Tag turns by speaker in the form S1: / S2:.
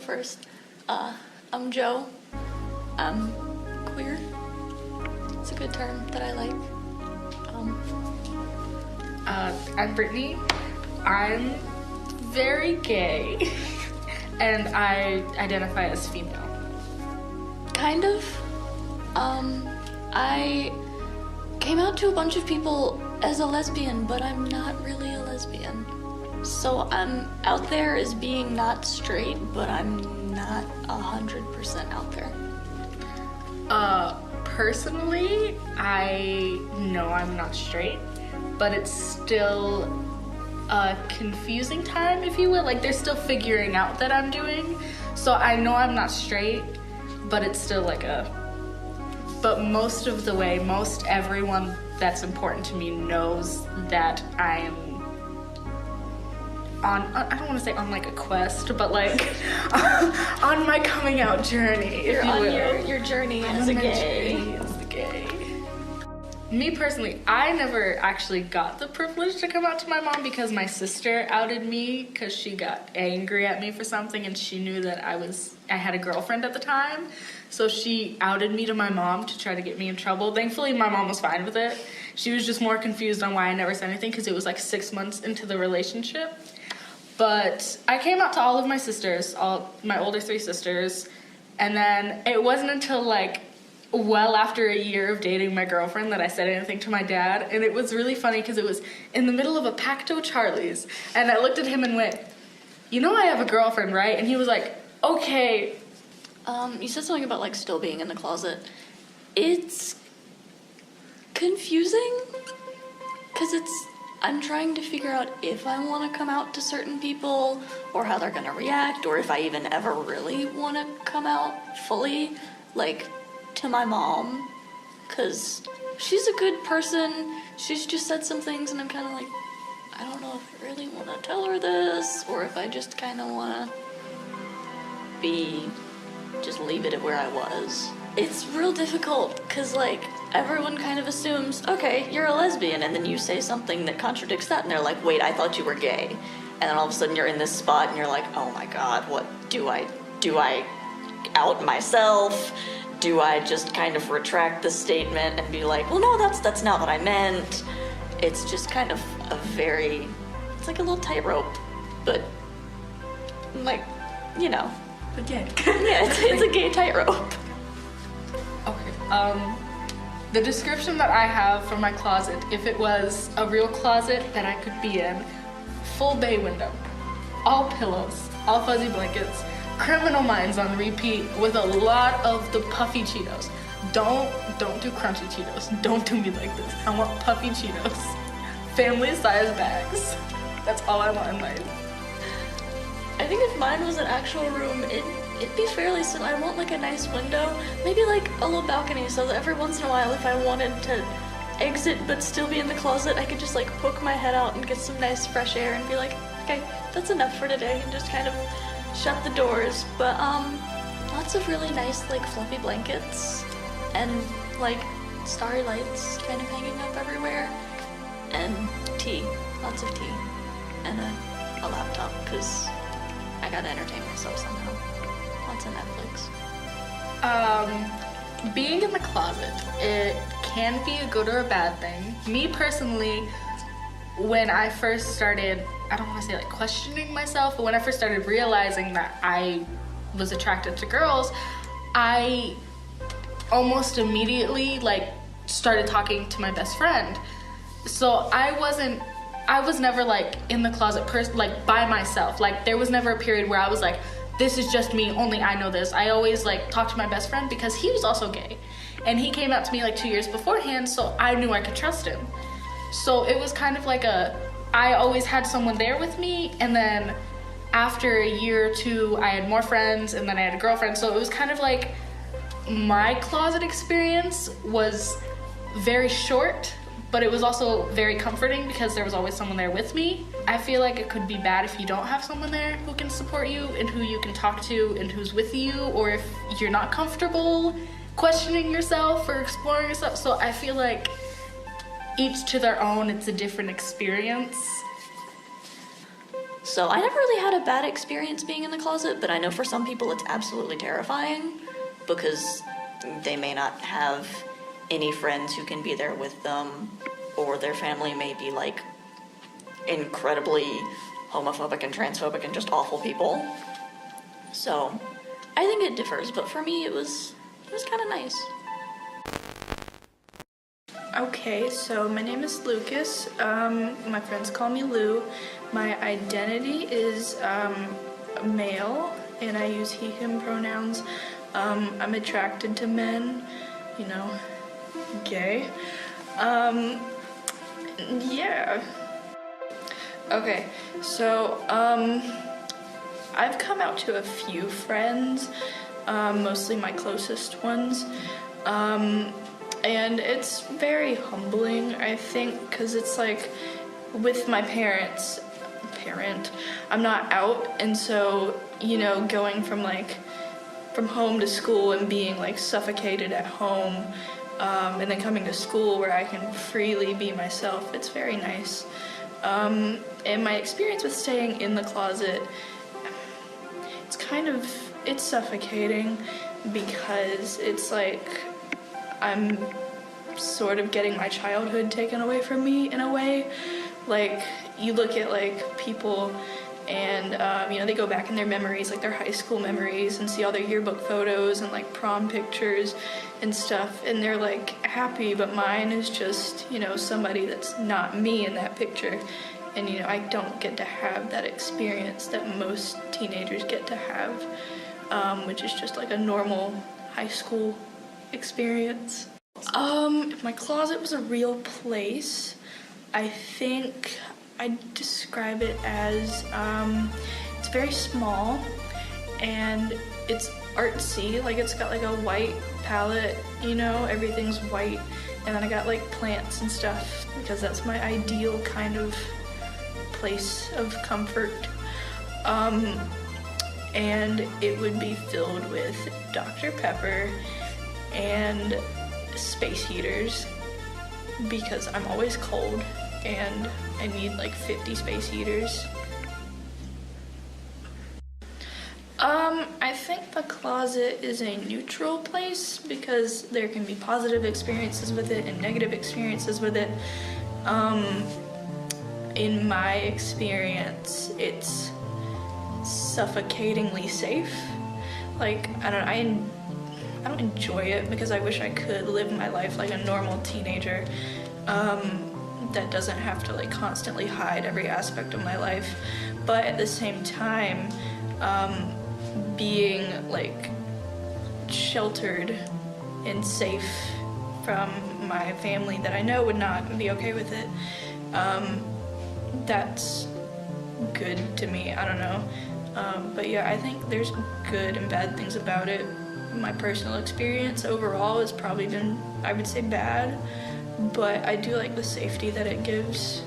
S1: first. I'm Joe. I'm queer. It's a good term that I like.
S2: I'm Brittany. I'm very gay, and I identify as female.
S1: Kind of. I came out to a bunch of people as a lesbian, but I'm not really a lesbian. So I'm out there as being not straight, but I'm not 100% out there.
S2: Personally, I know I'm not straight, but it's still a confusing time, if you will. Like, they're still figuring out that I'm doing. So I know I'm not straight, but it's still like but most of the way, most everyone that's important to me knows that I am I don't want to say on like a quest, but like on my coming out journey, if you will.
S1: Your journey
S2: I'm
S1: as a
S2: on my
S1: gay.
S2: journey as a gay. Me personally, I never actually got the privilege to come out to my mom because my sister outed me because she got angry at me for something and she knew that I had a girlfriend at the time. So she outed me to my mom to try to get me in trouble. Thankfully, my mom was fine with it. She was just more confused on why I never said anything because it was like 6 months into the relationship. But I came out to all of my sisters, all my older 3 sisters, and then it wasn't until like well after a year of dating my girlfriend that I said anything to my dad. And it was really funny because it was in the middle of a Pacto Charlie's, and I looked at him and went, "You know I have a girlfriend, right?" And he was like, "Okay."
S1: You said something about like still being in the closet. It's confusing because I'm trying to figure out if I want to come out to certain people or how they're gonna react, or if I even ever really want to come out fully, like, to my mom, because she's a good person. She's just said some things and I'm kind of like, I don't know if I really want to tell her this, or if I just kind of want to just leave it at where I was. It's real difficult because, like, everyone kind of assumes, okay, you're a lesbian, and then you say something that contradicts that, and they're like, wait, I thought you were gay. And then all of a sudden you're in this spot, and you're like, oh my god, what do I out myself? Do I just kind of retract the statement and be like, well, no, that's not what I meant? It's just kind of it's like a little tightrope, but, like, you know.
S2: Again.
S1: Yeah, it's a gay tightrope.
S2: Okay, the description that I have for my closet, if it was a real closet that I could be in, full bay window, all pillows, all fuzzy blankets, Criminal Minds on repeat with a lot of the puffy Cheetos. Don't do crunchy Cheetos. Don't do me like this. I want puffy Cheetos. Family size bags. That's all I want in life.
S1: I think if mine was an actual room, it'd be fairly simple. I want like a nice window, maybe like a little balcony, so that every once in a while, if I wanted to exit but still be in the closet, I could just like poke my head out and get some nice fresh air and be like, okay, that's enough for today, and just kind of shut the doors. But lots of really nice like fluffy blankets and like starry lights kind of hanging up everywhere, and tea, lots of tea, and a laptop because I gotta entertain myself somehow. Lots of Netflix.
S2: Being in the closet, it can be a good or a bad thing. Me personally, when I first started, I don't want to say like questioning myself, but when I first started realizing that I was attracted to girls, I almost immediately like started talking to my best friend. So I was never like in the closet like by myself. Like there was never a period where I was like, this is just me, only I know this. I always like talked to my best friend because he was also gay. And he came out to me like 2 years beforehand, so I knew I could trust him. So it was kind of like I always had someone there with me, and then after a year or two, I had more friends, and then I had a girlfriend. So it was kind of like my closet experience was very short, but it was also very comforting because there was always someone there with me. I feel like it could be bad if you don't have someone there who can support you and who you can talk to and who's with you, or if you're not comfortable questioning yourself or exploring yourself. So I feel like each to their own, it's a different experience.
S1: So I never really had a bad experience being in the closet, but I know for some people it's absolutely terrifying because they may not have any friends who can be there with them, or their family may be like incredibly homophobic and transphobic and just awful people. So I think it differs, but for me it was kind of nice.
S3: Okay, so my name is Lucas. My friends call me Lou. My identity is male, and I use he, him pronouns. I'm attracted to men, you know, gay. Yeah. Okay, so I've come out to a few friends, mostly my closest ones. And it's very humbling, I think, because it's like with my parents, I'm not out, and so, you know, going from home to school and being like suffocated at home, and then coming to school where I can freely be myself, it's very nice. And my experience with staying in the closet, it's suffocating because it's like I'm sort of getting my childhood taken away from me in a way. Like, you look at like people and you know, they go back in their memories, like their high school memories, and see all their yearbook photos and like prom pictures and stuff, and they're like happy, but mine is just, you know, somebody that's not me in that picture. And you know, I don't get to have that experience that most teenagers get to have, which is just like a normal high school experience. If my closet was a real place, I think I'd describe it as, it's very small and it's artsy. Like, it's got like a white palette, you know, everything's white, and then I got like plants and stuff because that's my ideal kind of place of comfort. And it would be filled with Dr. Pepper and space heaters because I'm always cold and I need like 50 space heaters. I think the closet is a neutral place because there can be positive experiences with it and negative experiences with it. In my experience, it's suffocatingly safe. Like, I don't enjoy it because I wish I could live my life like a normal teenager that doesn't have to like constantly hide every aspect of my life. But at the same time, being like sheltered and safe from my family that I know would not be okay with it, that's good to me. I don't know. But yeah, I think there's good and bad things about it. My personal experience overall has probably been, I would say, bad, but I do like the safety that it gives.